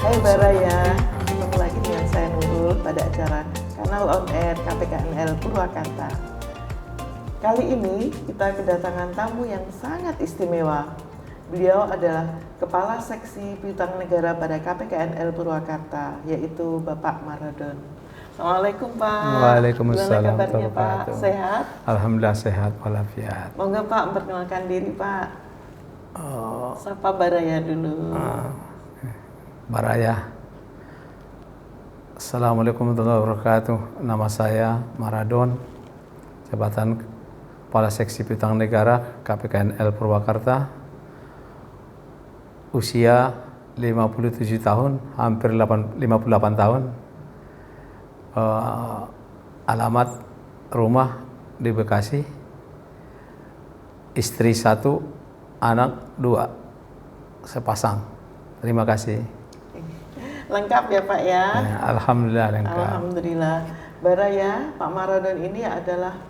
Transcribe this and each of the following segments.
Hai Baraya, ketemu lagi dengan saya Nurul pada acara Kanal On Air KPKNL Purwakarta. Kali ini kita kedatangan tamu yang sangat istimewa. Beliau adalah Kepala Seksi Piutang Negara pada KPKNL Purwakarta, yaitu Bapak Maradon. Assalamualaikum Pak. Waalaikumsalam. Gimana kabarnya Pak? Sehat? Alhamdulillah sehat walafiat. Monggo Pak memperkenalkan diri Pak. Sapa Baraya dulu. Baraya. Assalamualaikum warahmatullahi wabarakatuh. Nama saya Maradon, jabatan Kepala Seksi Piutang Negara KPKNL Purwakarta. Usia 57 tahun, hampir 58 tahun. Alamat rumah di Bekasi. Istri 1, anak 2, sepasang. Terima kasih. Lengkap ya Pak ya? Ya, alhamdulillah lengkap. Alhamdulillah. Baraya, Pak Maradon ini adalah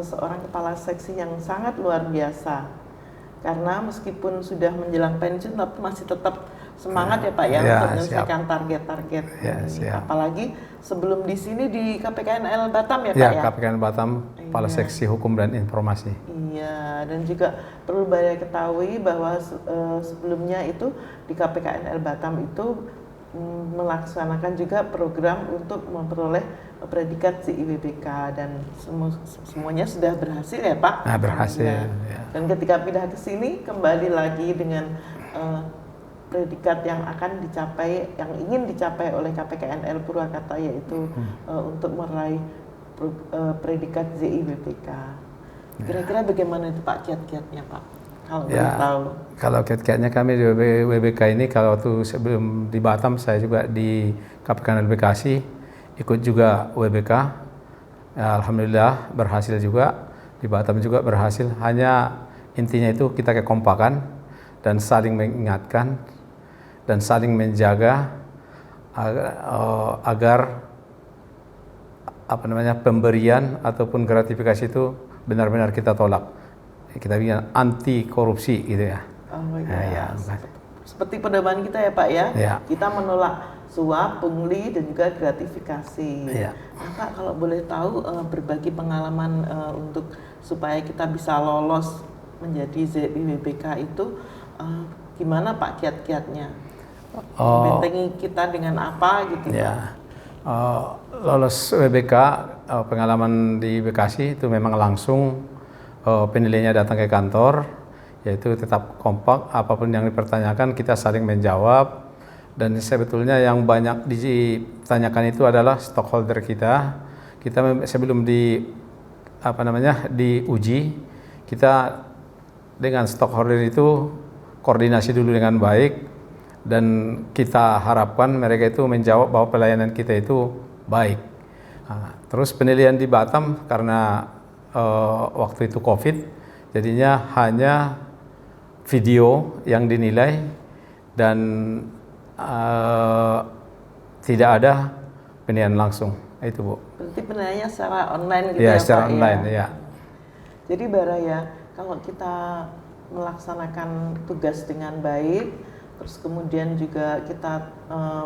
seorang kepala seksi yang sangat luar biasa. Karena meskipun sudah menjelang pensiun, tapi masih tetap semangat ya Pak ya, untuk menyelesaikan target-target. Ya, siap. Apalagi sebelum di sini di KPKNL Batam ya Pak Ya, ya? KPKNL Batam, Kepala Seksi Hukum dan Informasi. Iya, dan juga perlu Baraya ketahui bahwa sebelumnya itu di KPKNL Batam itu melaksanakan juga program untuk memperoleh predikat CIWBK dan semuanya sudah berhasil ya Pak? Nah, berhasil. Ya. Dan ketika pindah ke sini kembali lagi dengan predikat yang akan dicapai, yang ingin dicapai oleh KPKNL Purwakarta, yaitu untuk meraih predikat ZIWBK. Kira-kira bagaimana itu Pak kiat-kiatnya Pak? Kalau boleh tahu. Kalau kiat-kiatnya kami di WBK ini, kalau waktu sebelum di Batam saya juga di KPKNL Bekasi ikut juga WBK. Ya, alhamdulillah berhasil juga, di Batam juga berhasil. Hanya intinya itu kita kekompakan dan saling mengingatkan dan saling menjaga agar pemberian ataupun gratifikasi itu benar-benar kita tolak. Kita bilang anti korupsi gitu ya. Oh iya, seperti pedoman kita ya Pak ya. Ya. Kita menolak suap, pungli dan juga gratifikasi. Ya. Nah, Pak, kalau boleh tahu berbagi pengalaman untuk supaya kita bisa lolos menjadi ZIWBK itu gimana Pak kiat-kiatnya? Membentengi kita dengan apa gitu? Ya. Lolos WBK, pengalaman di Bekasi itu memang langsung penilainya datang ke kantor, yaitu tetap kompak, apapun yang dipertanyakan kita saling menjawab. Dan sebetulnya yang banyak ditanyakan itu adalah stakeholder kita. Kita sebelum diuji, kita dengan stakeholder itu koordinasi dulu dengan baik, dan kita harapkan mereka itu menjawab bahwa pelayanan kita itu baik. Nah, terus penilaian di Batam karena waktu itu COVID, jadinya hanya video yang dinilai dan tidak ada penilaian langsung. Itu Bu. Berarti penilaiannya secara online gitu ya? Ya Secara Pak online ya? Ya. Jadi Baraya, kalau kita melaksanakan tugas dengan baik, terus kemudian juga kita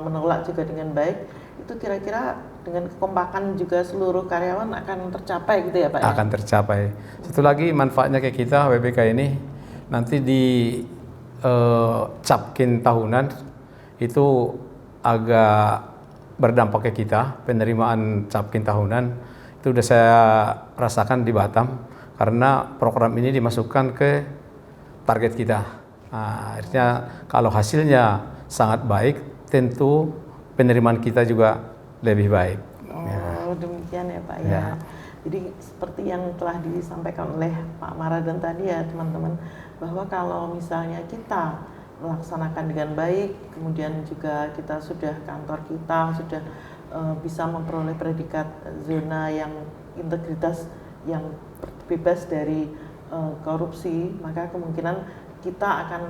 menolak juga dengan baik, itu kira-kira dengan kekompakan juga seluruh karyawan akan tercapai gitu ya Pak ya? Akan tercapai. Satu lagi manfaatnya ke kita WBK ini, nanti di Capkin tahunan itu agak berdampak ke kita. Penerimaan Capkin tahunan itu udah saya rasakan di Batam karena program ini dimasukkan ke target kita. Nah, akhirnya kalau hasilnya sangat baik, tentu penerimaan kita juga lebih baik. Oh, demikian ya Pak ya. Jadi seperti yang telah disampaikan oleh Pak Maradon tadi ya teman-teman, bahwa kalau misalnya kita melaksanakan dengan baik, kemudian juga kita sudah kantor kita sudah bisa memperoleh predikat zona yang integritas yang bebas dari korupsi, maka kemungkinan kita akan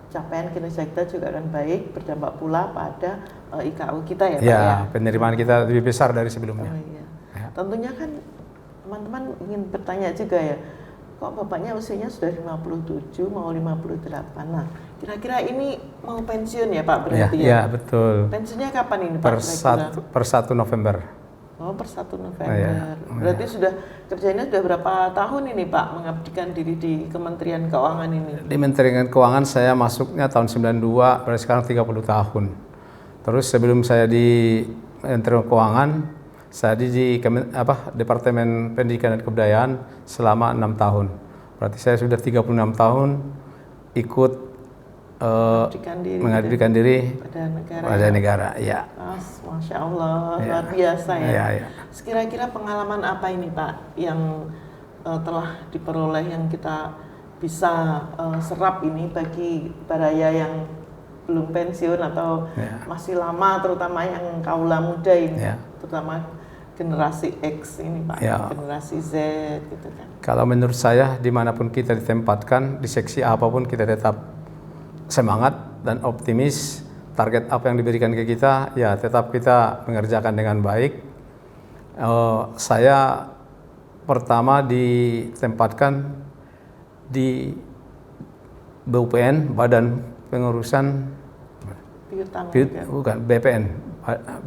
capaian kinerja kita juga akan baik, berdampak pula pada IKU kita ya Pak ya. Penerimaan kita lebih besar dari sebelumnya. Oh, iya. Ya. Tentunya kan teman-teman ingin bertanya juga ya, kok bapaknya usianya sudah 57 mau 58. Nah, Kira-kira ini mau pensiun ya Pak berarti ya? Ya, betul. Pensiunnya kapan ini Pak? Per 1 November. Oh, per 1 November. Berarti sudah kerjanya sudah berapa tahun ini Pak mengabdikan diri di Kementerian Keuangan ini? Di Kementerian Keuangan saya masuknya tahun 92, berarti sekarang 30 tahun. Terus sebelum saya di Kementerian Keuangan, saya di Departemen Pendidikan dan Kebudayaan selama 6 tahun. Berarti saya sudah 36 tahun ikut mengabdikan diri pada negara. Ya. Masya Allah, luar biasa ya. Ya. Kira-kira pengalaman apa ini Pak yang telah diperoleh yang kita bisa serap ini bagi baraya yang belum pensiun atau masih lama, terutama yang kaula muda ini, terutama generasi X ini Pak, generasi Z gitu kan. Kalau menurut saya dimanapun kita ditempatkan, di seksi apapun kita tetap semangat dan optimis. Target apa yang diberikan ke kita, ya tetap kita mengerjakan dengan baik. Saya pertama ditempatkan di BUPN, Badan Pengurusan BPN,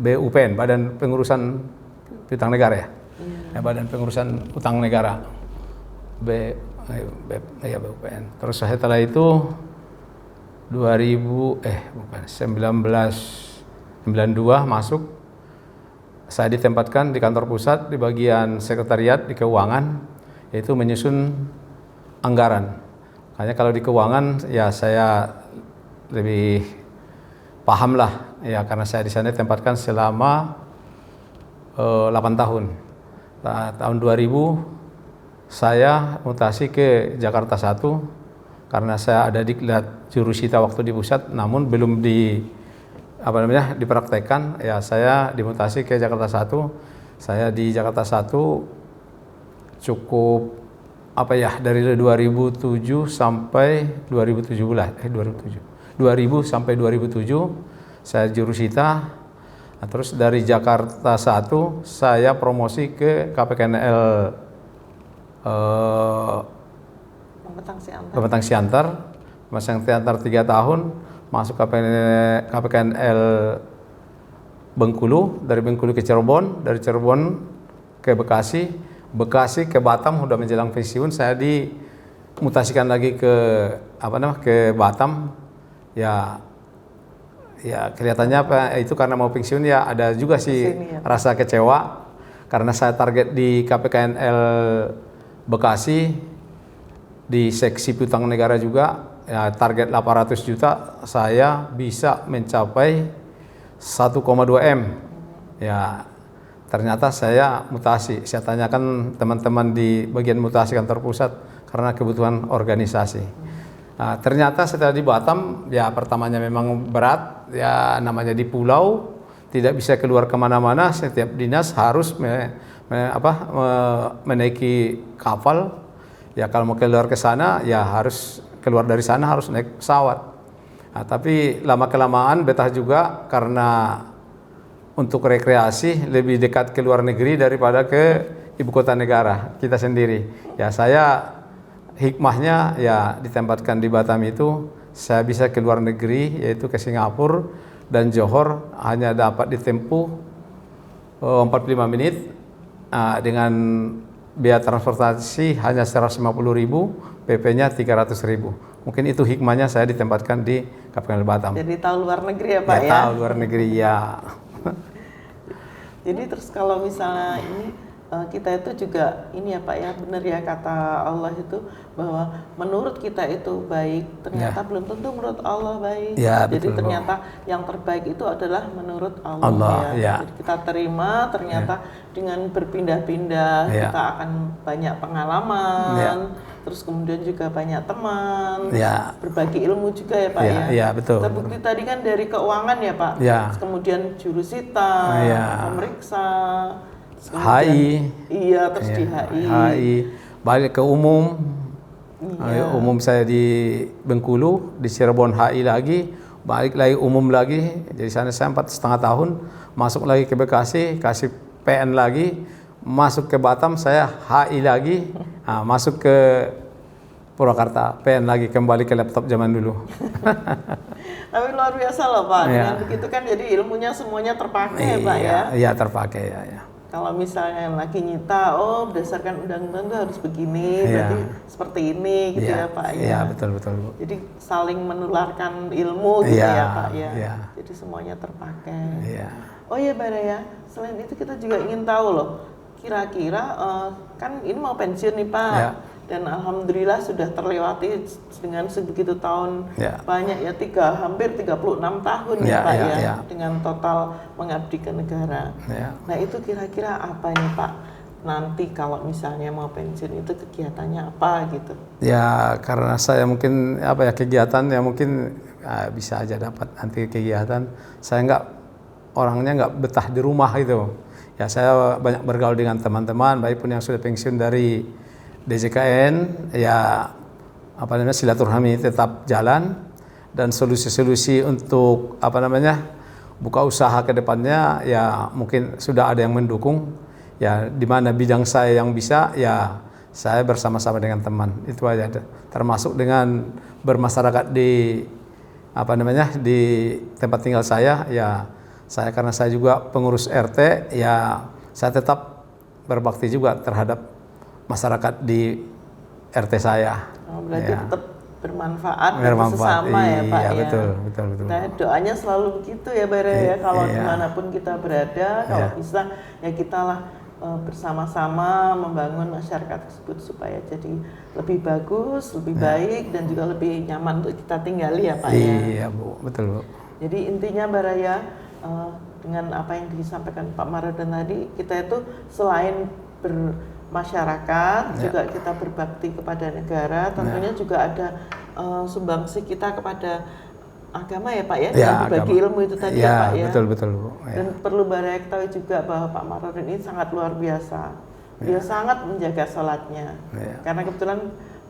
BUPN, Badan Pengurusan Piutang Negara ya, Badan Pengurusan Utang Negara, BUPN. Terus setelah itu 1992 masuk, saya ditempatkan di kantor pusat di bagian sekretariat di keuangan, yaitu menyusun anggaran. Makanya kalau di keuangan ya saya lebih paham lah ya, karena saya di sana ditempatkan selama 8 tahun. Nah, tahun 2000 saya mutasi ke Jakarta 1 karena saya ada diklat jurusita waktu di pusat, namun belum dipraktekkan. Ya saya dimutasi ke Jakarta 1. Saya di Jakarta 1 cukup dari 2007 sampai 2007 sampai 2007 saya jurusita. Nah, terus dari Jakarta 1 saya promosi ke KPKNL Pematang Siantar 3 tahun, masuk KPKNL Bengkulu, dari Bengkulu ke Cirebon, dari Cirebon ke Bekasi ke Batam, udah menjelang pensiun saya dimutasikan lagi ke Batam. Ya kelihatannya itu karena mau pensiun ya ada juga sih rasa kecewa, karena saya target di KPKNL Bekasi di seksi piutang negara juga ya, target 800 juta saya bisa mencapai 1,2 M. Ya ternyata saya mutasi. Saya tanyakan teman-teman di bagian mutasi kantor pusat karena kebutuhan organisasi. Nah, ternyata setelah di Batam ya pertamanya memang berat ya, namanya di pulau tidak bisa keluar kemana-mana, setiap dinas harus menaiki kapal. Ya kalau mau keluar ke sana ya harus keluar dari sana harus naik pesawat. Nah, tapi lama-kelamaan betah juga karena untuk rekreasi lebih dekat ke luar negeri daripada ke ibu kota negara kita sendiri. Ya saya hikmahnya ya ditempatkan di Batam itu saya bisa ke luar negeri, yaitu ke Singapura dan Johor hanya dapat ditempuh 45 menit dengan biaya transportasi hanya 150.000, PP-nya 300.000. Mungkin itu hikmahnya saya ditempatkan di KPKNL Batam. Jadi tahu luar negeri ya Pak ya? Tahu luar negeri ya. Jadi terus kalau misalnya ini kita itu juga ini ya Pak ya, benar ya kata Allah itu bahwa menurut kita itu baik, ternyata belum tentu menurut Allah baik. Ya, jadi betul. Ternyata yang terbaik itu adalah menurut Allah ya. Jadi kita terima ternyata dengan berpindah-pindah kita akan banyak pengalaman. Terus kemudian juga banyak teman, berbagi ilmu juga ya Pak ya. Iya betul. Terbukti tadi kan dari keuangan ya Pak. Terus kemudian jurusita, pemeriksa, HI. Iya, terus di HI. Balik ke umum. Umum saya di Bengkulu, di Cirebon HI lagi, balik lagi umum lagi. Jadi sana saya 4,5 tahun, masuk lagi ke Bekasi, kasih PN lagi, masuk ke Batam saya HI lagi, masuk ke Purwakarta, pengen lagi kembali ke laptop zaman dulu. Tapi luar biasa loh Pak, Iya. dengan begitu kan jadi ilmunya semuanya terpakai ya Pak ya. Iya, terpakai ya. Kalau misalnya lagi nyita, oh berdasarkan undang-undang itu harus begini, Iya. berarti seperti ini gitu ya Pak ya. Iya, betul Bu. Jadi saling menularkan ilmu gitu Iya, ya Pak ya. iya. Jadi semuanya terpakai. Iya. Oh iya Baraya, selain itu kita juga ingin tahu loh, kira-kira kan ini mau pensiun nih Pak. Iya. Dan alhamdulillah sudah terlewati dengan sebegitu tahun, Ya. banyak ya, hampir 36 tahun ya, Ya, Pak ya, ya, ya. dengan total mengabdi ke negara. Ya. Nah itu kira-kira apa nih Pak, nanti kalau misalnya mau pensiun itu kegiatannya apa gitu? Ya karena saya mungkin kegiatan ya mungkin bisa aja dapat nanti kegiatan. Saya orangnya nggak betah di rumah gitu. Ya saya banyak bergaul dengan teman-teman, baik pun yang sudah pensiun dari DJKN, ya silaturahmi tetap jalan, dan solusi-solusi untuk buka usaha ke depannya ya mungkin sudah ada yang mendukung, ya di mana bidang saya yang bisa ya saya bersama-sama dengan teman itu aja, termasuk dengan bermasyarakat di di tempat tinggal saya, ya saya karena saya juga pengurus RT, ya saya tetap berbakti juga terhadap masyarakat di RT saya. Oh, berarti ya. tetap bermanfaat sesama ya Pak iya, ya. Betul. Nah doanya selalu begitu ya Bara ya, kalau iya. dimanapun kita berada, kalau bisa ya kita lah bersama-sama membangun masyarakat tersebut supaya jadi lebih bagus, lebih baik, dan juga lebih nyaman untuk kita tinggali ya Pak ya. Iya Bu, betul Bu. Jadi intinya Bara ya, dengan apa yang disampaikan Pak Maradan tadi, kita itu selain masyarakat, juga kita berbakti kepada negara, tentunya juga ada sumbangsi kita kepada agama ya Pak ya, dengan berbagi ilmu itu tadi ya Pak ya. Betul Bu. Ya. Dan perlu Bara ketahui juga bahwa Pak Maradan ini sangat luar biasa. Dia sangat menjaga sholatnya, karena kebetulan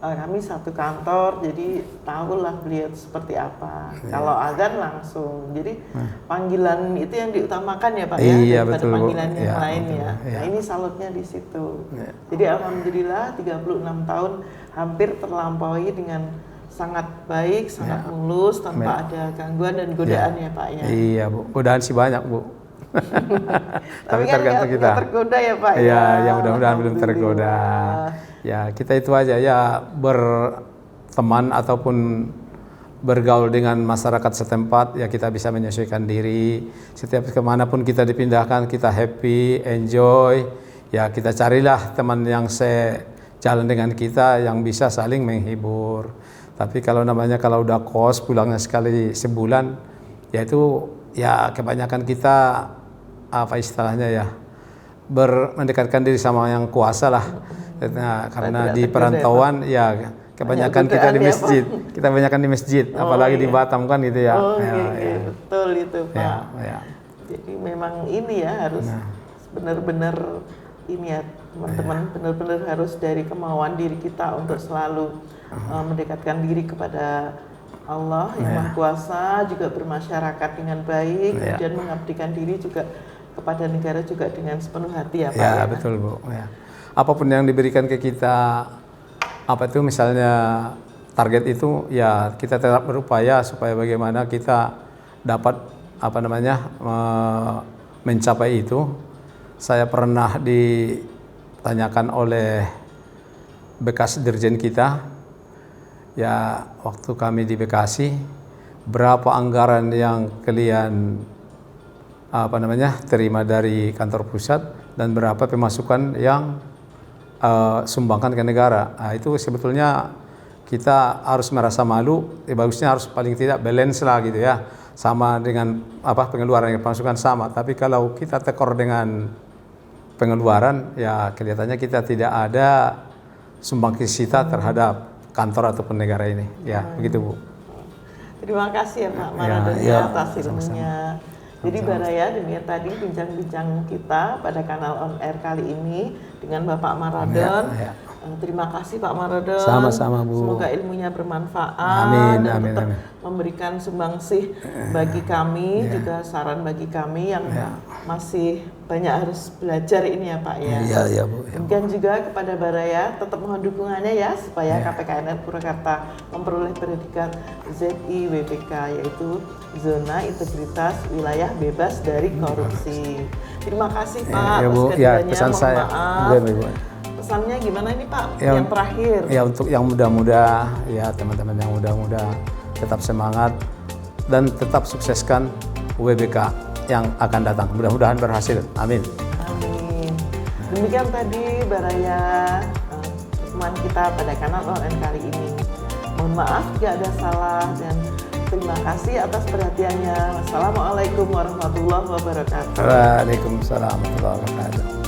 kami satu kantor, jadi tahulah beliau seperti apa. Kalau azan langsung, jadi panggilan itu yang diutamakan ya Pak ya, daripada panggilan yang lain ya. Nah ini salutnya di situ. Jadi alhamdulillah 36 tahun hampir terlampaui dengan sangat baik, sangat mulus, tanpa ada gangguan dan godaan ya Pak ya. Iya Bu, godaan sih banyak Bu. Tapi kan tergantung kita. Tergoda ya Pak ya. Ya, ya mudah-mudahan belum tergoda. Ya kita itu aja ya, berteman ataupun bergaul dengan masyarakat setempat, ya kita bisa menyesuaikan diri. Setiap kemanapun kita dipindahkan, kita happy, enjoy. Ya kita carilah teman yang sejalan dengan kita, yang bisa saling menghibur. Tapi kalau udah kos, pulangnya sekali sebulan, ya itu ya kebanyakan kita mendekatkan diri sama yang kuasa lah. Nah, karena di perantauan ya kebanyakan kita di masjid, kita banyakkan di masjid, apalagi di Batam kan gitu ya. Betul itu Pak. Jadi memang ini ya harus benar-benar ini ya teman-teman, benar-benar harus dari kemauan diri kita untuk selalu mendekatkan diri kepada Allah yang Maha Kuasa, juga bermasyarakat dengan baik, kemudian mengabdikan diri juga kepada negara juga dengan sepenuh hati ya Pak. Ya betul Bu. Ya. Apapun yang diberikan ke kita, misalnya target itu, ya kita tetap berupaya supaya bagaimana kita dapat mencapai itu. Saya pernah ditanyakan oleh bekas dirjen kita, ya waktu kami di Bekasi, berapa anggaran yang kalian terima dari kantor pusat dan berapa pemasukan yang sumbangkan ke negara. Nah, itu sebetulnya kita harus merasa malu, bagusnya harus paling tidak balance lah gitu ya, sama dengan pengeluaran dan pemasukan sama. Tapi kalau kita tekor dengan pengeluaran, ya kelihatannya kita tidak ada sumbangsi kita terhadap kantor ataupun negara ini. Ya begitu Bu. Terima kasih ya Pak Maradan atas ilmunya. Jadi Bara ya, demikian tadi bincang-bincang kita pada kanal On Air kali ini dengan Bapak Maradan. Terima kasih Pak Maradon. Sama-sama, Bu. Semoga ilmunya bermanfaat Amin, dan amin, tetap amin. memberikan sumbangsih bagi kami, juga saran bagi kami yang masih banyak harus belajar ini ya Pak ya. Iya, Bu. Ya. Demikian juga kepada Baraya, tetap mohon dukungannya ya supaya KPKNR Purwakarta memperoleh predikat ZIWPK, yaitu Zona Integritas Wilayah Bebas dari Korupsi. Terima kasih Pak. Ya, Bu. Atas Ya, kehadirannya. pesan Mohon saya. maaf. Bu. Pesannya gimana nih Pak? Ya, yang terakhir. Ya, untuk yang muda-muda, ya teman-teman yang muda-muda tetap semangat dan tetap sukseskan UWBK yang akan datang. Mudah-mudahan berhasil. Amin. Amin. Demikian tadi Baraya pertemuan kita pada kanal ONN kali ini. Mohon maaf jika ada salah dan terima kasih atas perhatiannya. Wassalamualaikum warahmatullahi wabarakatuh. Waalaikumsalam warahmatullahi wabarakatuh.